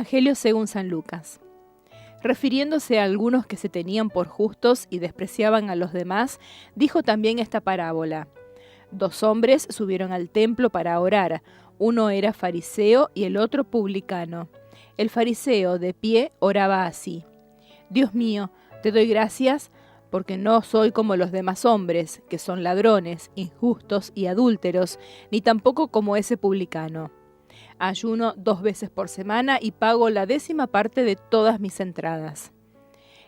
Evangelio según San Lucas. Refiriéndose a algunos que se tenían por justos y despreciaban a los demás, dijo también esta parábola. 2 hombres subieron al templo para orar. Uno era fariseo y el otro publicano. El fariseo, de pie, oraba así: Dios mío, te doy gracias porque no soy como los demás hombres, que son ladrones, injustos y adúlteros, ni tampoco como ese publicano. Ayuno 2 veces por semana y pago la 10ª parte de todas mis entradas.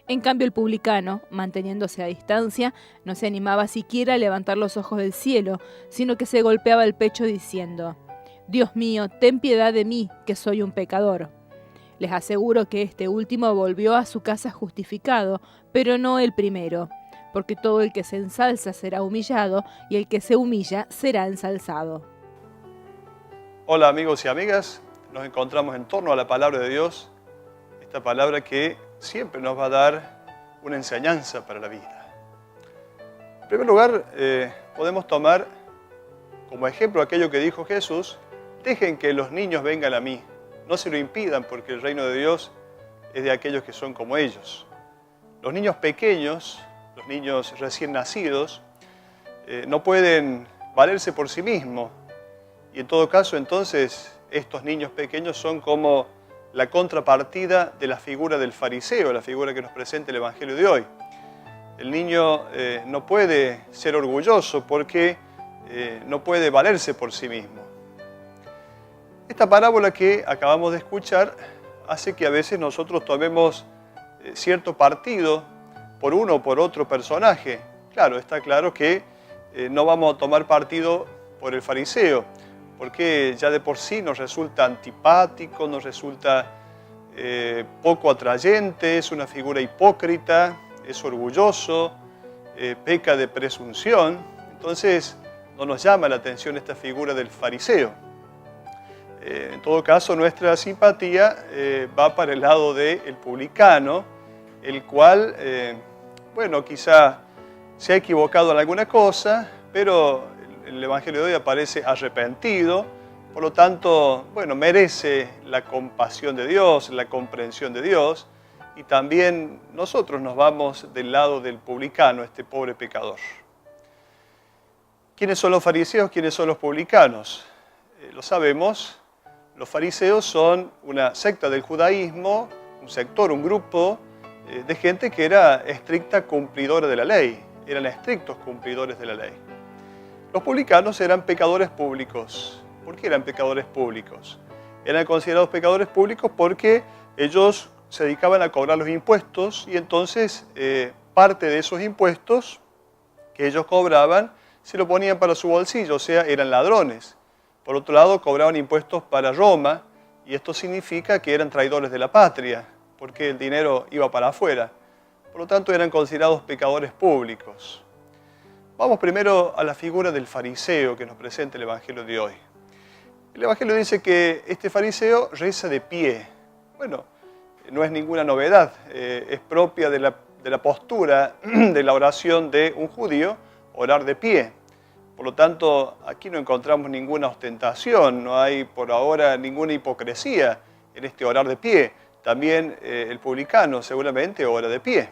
En cambio el publicano, manteniéndose a distancia, no se animaba siquiera a levantar los ojos del cielo, sino que se golpeaba el pecho diciendo: Dios mío, ten piedad de mí, que soy un pecador. Les aseguro que este último volvió a su casa justificado, pero no el primero, porque todo el que se ensalza será humillado, y el que se humilla será ensalzado. Hola amigos y amigas, nos encontramos en torno a la palabra de Dios, esta palabra que siempre nos va a dar una enseñanza para la vida. En primer lugar, podemos tomar como ejemplo aquello que dijo Jesús: dejen que los niños vengan a mí, no se lo impidan, porque el reino de Dios es de aquellos que son como ellos. Los niños pequeños, los niños recién nacidos, no pueden valerse por sí mismos. Y en todo caso, entonces, estos niños pequeños son como la contrapartida de la figura del fariseo, la figura que nos presenta el Evangelio de hoy. El niño no puede ser orgulloso porque no puede valerse por sí mismo. Esta parábola que acabamos de escuchar hace que a veces nosotros tomemos cierto partido por uno o por otro personaje. Claro, está claro que no vamos a tomar partido por el fariseo, porque ya de por sí nos resulta antipático, nos resulta poco atrayente, es una figura hipócrita, es orgulloso, peca de presunción. Entonces no nos llama la atención esta figura del fariseo. En todo caso, nuestra simpatía va para el lado del publicano, el cual, quizá se ha equivocado en alguna cosa, pero el Evangelio de hoy aparece arrepentido, por lo tanto, merece la compasión de Dios, la comprensión de Dios, y también nosotros nos vamos del lado del publicano, este pobre pecador. ¿Quiénes son los fariseos? ¿Quiénes son los publicanos? Lo sabemos. Los fariseos son una secta del judaísmo, un sector, un grupo de gente que era estricta cumplidora de la ley, eran estrictos cumplidores de la ley. Los publicanos eran pecadores públicos. ¿Por qué eran pecadores públicos? Eran considerados pecadores públicos porque ellos se dedicaban a cobrar los impuestos y entonces parte de esos impuestos que ellos cobraban se lo ponían para su bolsillo, o sea, eran ladrones. Por otro lado, cobraban impuestos para Roma, y esto significa que eran traidores de la patria, porque el dinero iba para afuera. Por lo tanto, eran considerados pecadores públicos. Vamos primero a la figura del fariseo que nos presenta el Evangelio de hoy. El Evangelio dice que este fariseo reza de pie. Bueno, no es ninguna novedad, es propia de la postura de la oración de un judío, orar de pie. Por lo tanto, aquí no encontramos ninguna ostentación, no hay por ahora ninguna hipocresía en este orar de pie. También el publicano seguramente ora de pie.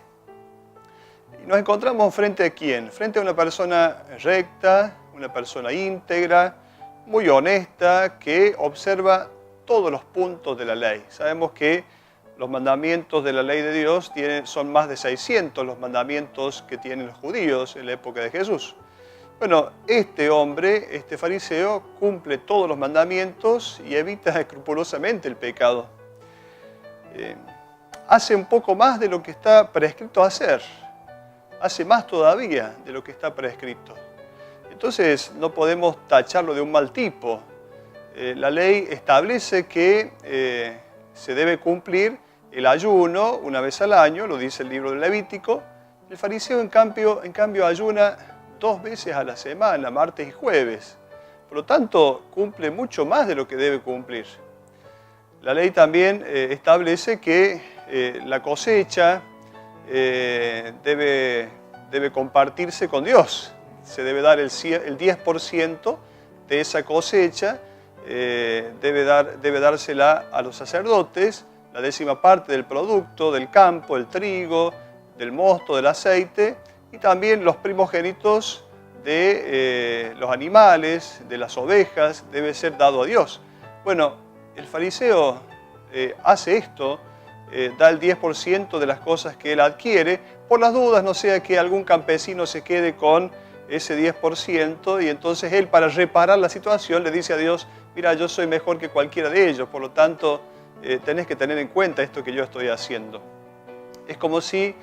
Y nos encontramos frente a ¿quién? Frente a una persona recta, una persona íntegra, muy honesta, que observa todos los puntos de la ley. Sabemos que los mandamientos de la ley de Dios son más de 600 los mandamientos que tienen los judíos en la época de Jesús. Bueno, este hombre, este fariseo, cumple todos los mandamientos y evita escrupulosamente el pecado. Hace un poco más de lo que está prescrito hacer. Hace más todavía de lo que está prescrito. Entonces, no podemos tacharlo de un mal tipo. La ley establece que se debe cumplir el ayuno una vez al año, lo dice el libro del Levítico. El fariseo, en cambio ayuna 2 veces a la semana, martes y jueves. Por lo tanto, cumple mucho más de lo que debe cumplir. La ley también establece que la cosecha debe compartirse con Dios. Se debe dar el 10% de esa cosecha, debe dársela a los sacerdotes la 10ª parte del producto, del campo, el trigo, del mosto, del aceite, y también los primogénitos de los animales, de las ovejas, debe ser dado a Dios. Bueno, el fariseo hace esto, da el 10% de las cosas que él adquiere, por las dudas no sea que algún campesino se quede con ese 10%, y entonces él, para reparar la situación, le dice a Dios: mira, yo soy mejor que cualquiera de ellos, por lo tanto tenés que tener en cuenta esto que yo estoy haciendo. Es como si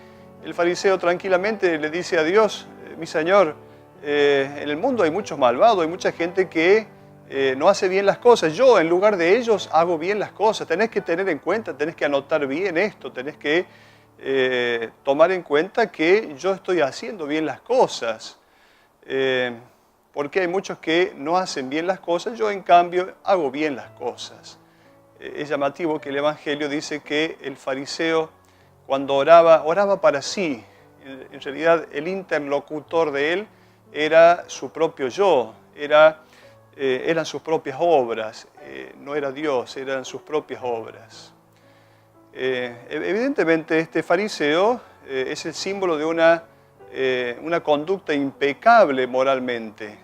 el fariseo tranquilamente le dice a Dios: mi Señor, en el mundo hay muchos malvados, hay mucha gente que no hace bien las cosas. Yo, en lugar de ellos, hago bien las cosas. Tenés que tener en cuenta, tenés que anotar bien esto, tenés que tomar en cuenta que yo estoy haciendo bien las cosas. Porque hay muchos que no hacen bien las cosas, yo en cambio hago bien las cosas. Es llamativo que el Evangelio dice que el fariseo, cuando oraba para sí. En realidad el interlocutor de él era su propio yo, eran sus propias obras, no era Dios, eran sus propias obras. Evidentemente este fariseo es el símbolo de una conducta impecable moralmente.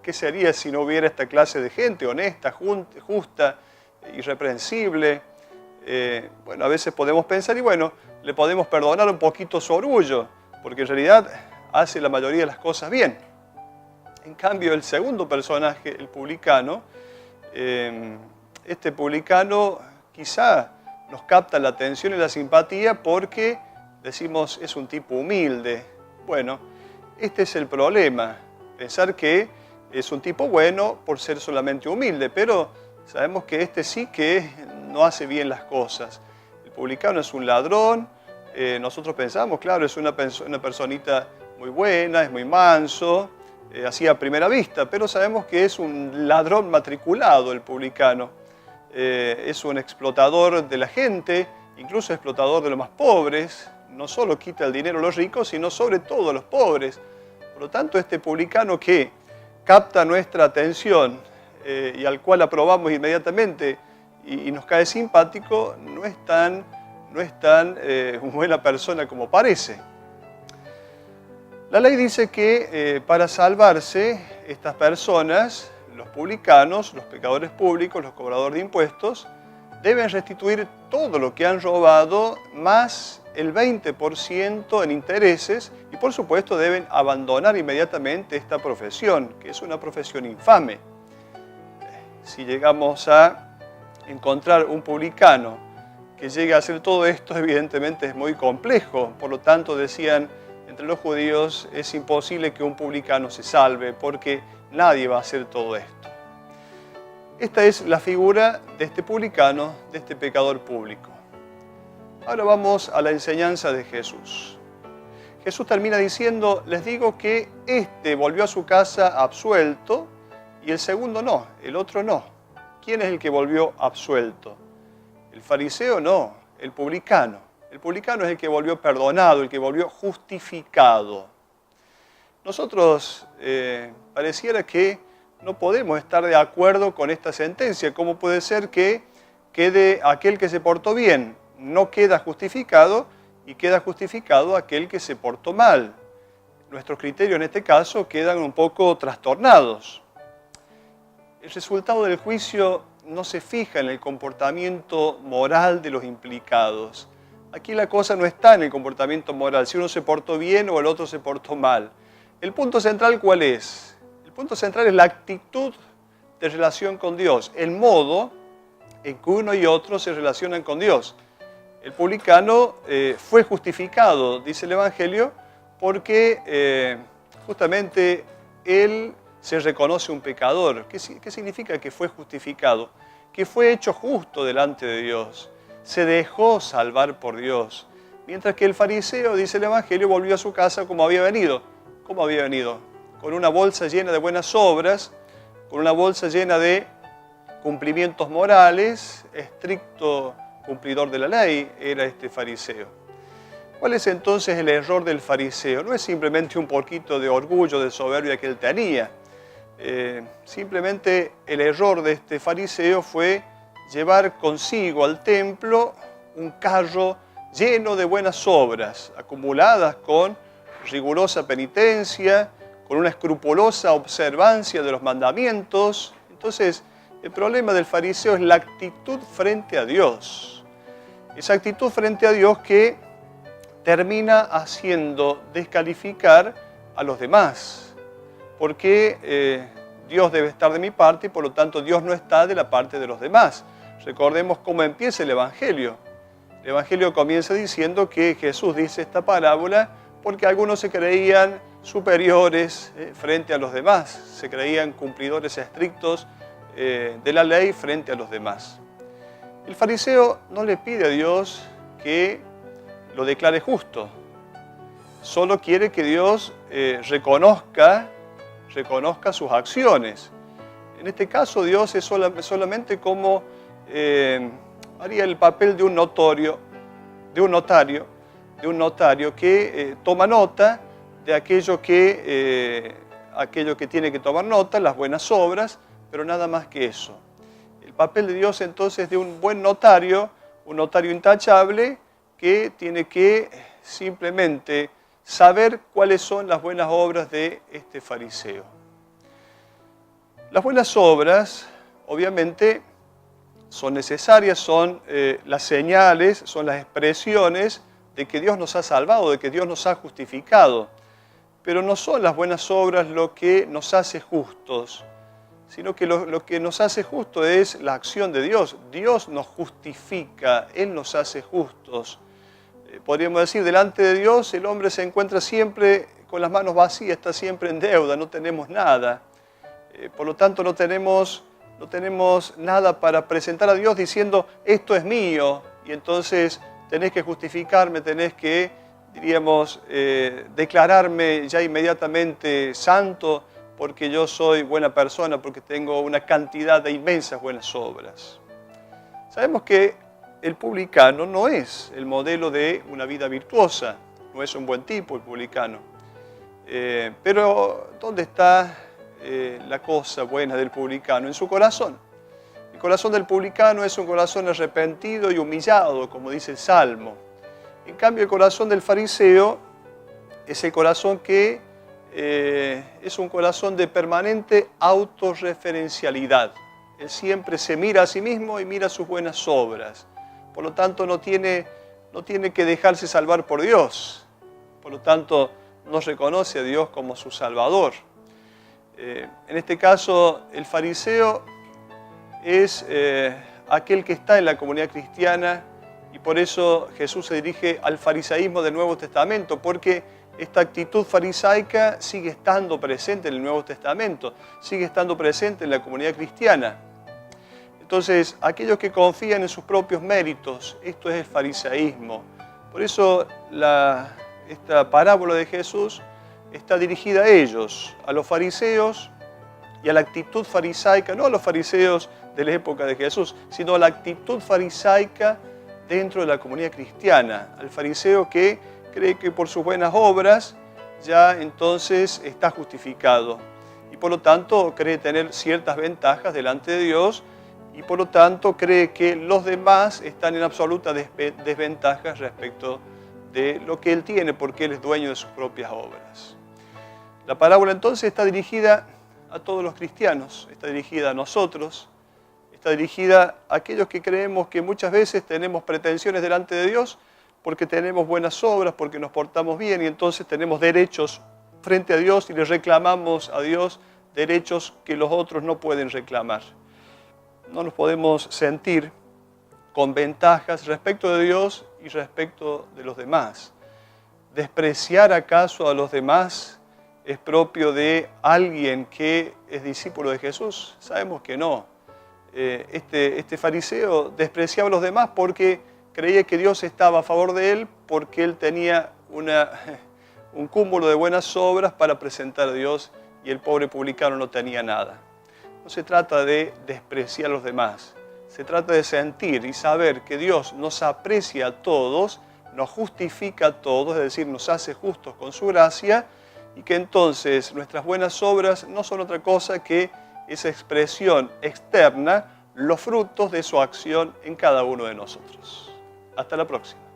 ¿Qué sería si no hubiera esta clase de gente honesta, justa, irreprensible? Bueno, a veces podemos pensar, y bueno, le podemos perdonar un poquito su orgullo, porque en realidad hace la mayoría de las cosas bien. En cambio, el segundo personaje, el publicano, este publicano quizá nos capta la atención y la simpatía porque decimos: es un tipo humilde. Bueno, este es el problema, pensar que es un tipo bueno por ser solamente humilde, pero sabemos que este sí que no hace bien las cosas. El publicano es un ladrón, nosotros pensamos, claro, es una personita muy buena, es muy manso, así a primera vista, pero sabemos que es un ladrón matriculado el publicano. Es un explotador de la gente, incluso explotador de los más pobres. No solo quita el dinero a los ricos, sino sobre todo a los pobres. Por lo tanto, este publicano que capta nuestra atención y al cual aprobamos inmediatamente y nos cae simpático, no es tan buena persona como parece. La ley dice que para salvarse, estas personas, los publicanos, los pecadores públicos, los cobradores de impuestos, deben restituir todo lo que han robado, más el 20% en intereses, y por supuesto deben abandonar inmediatamente esta profesión, que es una profesión infame. Si llegamos a encontrar un publicano que llegue a hacer todo esto, evidentemente es muy complejo. Por lo tanto, decían entre los judíos, es imposible que un publicano se salve, porque nadie va a hacer todo esto. Esta es la figura de este publicano, de este pecador público. Ahora vamos a la enseñanza de Jesús. Jesús termina diciendo: les digo que este volvió a su casa absuelto y el segundo no, el otro no. ¿Quién es el que volvió absuelto? El fariseo no, el publicano. El publicano es el que volvió perdonado, el que volvió justificado. Nosotros pareciera que no podemos estar de acuerdo con esta sentencia. ¿Cómo puede ser que quede aquel que se portó bien? No queda justificado, y queda justificado aquel que se portó mal. Nuestros criterios en este caso quedan un poco trastornados. El resultado del juicio no se fija en el comportamiento moral de los implicados. Aquí la cosa no está en el comportamiento moral, si uno se portó bien o el otro se portó mal. El punto central, ¿cuál es? El punto central es la actitud de relación con Dios, el modo en que uno y otro se relacionan con Dios. El publicano fue justificado, dice el Evangelio, porque justamente él se reconoce un pecador. ¿Qué significa que fue justificado? Que fue hecho justo delante de Dios. Se dejó salvar por Dios. Mientras que el fariseo, dice el Evangelio, volvió a su casa como había venido. ¿Cómo había venido? Con una bolsa llena de buenas obras, con una bolsa llena de cumplimientos morales, estricto cumplidor de la ley era este fariseo. ¿Cuál es entonces el error del fariseo? No es simplemente un poquito de orgullo, de soberbia que él tenía. Simplemente el error de este fariseo fue llevar consigo al templo un carro lleno de buenas obras, acumuladas con rigurosa penitencia, con una escrupulosa observancia de los mandamientos. Entonces, el problema del fariseo es la actitud frente a Dios. Esa actitud frente a Dios que termina haciendo descalificar a los demás. Porque Dios debe estar de mi parte y por lo tanto Dios no está de la parte de los demás. Recordemos cómo empieza el Evangelio. El Evangelio comienza diciendo que Jesús dice esta parábola porque algunos se creían superiores frente a los demás, se creían cumplidores estrictos de la ley frente a los demás. El fariseo no le pide a Dios que lo declare justo, solo quiere que Dios reconozca sus acciones. En este caso Dios es solamente como haría el papel de un notario que toma nota de aquello que tiene que tomar nota, las buenas obras, pero nada más que eso. El papel de Dios entonces es de un buen notario, un notario intachable que tiene que simplemente saber cuáles son las buenas obras de este fariseo. Las buenas obras, obviamente, son necesarias, son las señales, son las expresiones de que Dios nos ha salvado, de que Dios nos ha justificado. Pero no son las buenas obras lo que nos hace justos, sino que lo que nos hace justos es la acción de Dios. Dios nos justifica, Él nos hace justos. Podríamos decir, delante de Dios el hombre se encuentra siempre con las manos vacías, está siempre en deuda, no tenemos nada. Por lo tanto, no tenemos nada para presentar a Dios diciendo, esto es mío, y entonces tenés que justificarme, tenés que, diríamos, declararme ya inmediatamente santo porque yo soy buena persona, porque tengo una cantidad de inmensas buenas obras. Sabemos que el publicano no es el modelo de una vida virtuosa, no es un buen tipo el publicano. Pero, ¿dónde está la cosa buena del publicano? En su corazón. El corazón del publicano es un corazón arrepentido y humillado, como dice el Salmo. En cambio, el corazón del fariseo es el corazón que es un corazón de permanente autorreferencialidad. Él siempre se mira a sí mismo y mira sus buenas obras. Por lo tanto, no tiene que dejarse salvar por Dios. Por lo tanto, no reconoce a Dios como su Salvador. En este caso, el fariseo es aquel que está en la comunidad cristiana y por eso Jesús se dirige al farisaísmo del Nuevo Testamento, porque esta actitud farisaica sigue estando presente en el Nuevo Testamento, sigue estando presente en la comunidad cristiana. Entonces, aquellos que confían en sus propios méritos, esto es el farisaísmo. Por eso esta parábola de Jesús está dirigida a ellos, a los fariseos y a la actitud farisaica, no a los fariseos de la época de Jesús, sino a la actitud farisaica dentro de la comunidad cristiana, al fariseo que cree que por sus buenas obras ya entonces está justificado y por lo tanto cree tener ciertas ventajas delante de Dios y por lo tanto cree que los demás están en absoluta desventaja respecto de lo que él tiene porque él es dueño de sus propias obras. La parábola entonces está dirigida a todos los cristianos, está dirigida a nosotros, está dirigida a aquellos que creemos que muchas veces tenemos pretensiones delante de Dios porque tenemos buenas obras, porque nos portamos bien y entonces tenemos derechos frente a Dios y le reclamamos a Dios derechos que los otros no pueden reclamar. No nos podemos sentir con ventajas respecto de Dios y respecto de los demás. ¿Despreciar acaso a los demás es propio de alguien que es discípulo de Jesús? Sabemos que no. Este fariseo despreciaba a los demás porque creía que Dios estaba a favor de él, porque él tenía un cúmulo de buenas obras para presentar a Dios y el pobre publicano no tenía nada. No se trata de despreciar a los demás, se trata de sentir y saber que Dios nos aprecia a todos, nos justifica a todos, es decir, nos hace justos con su gracia y que entonces nuestras buenas obras no son otra cosa que esa expresión externa, los frutos de su acción en cada uno de nosotros. Hasta la próxima.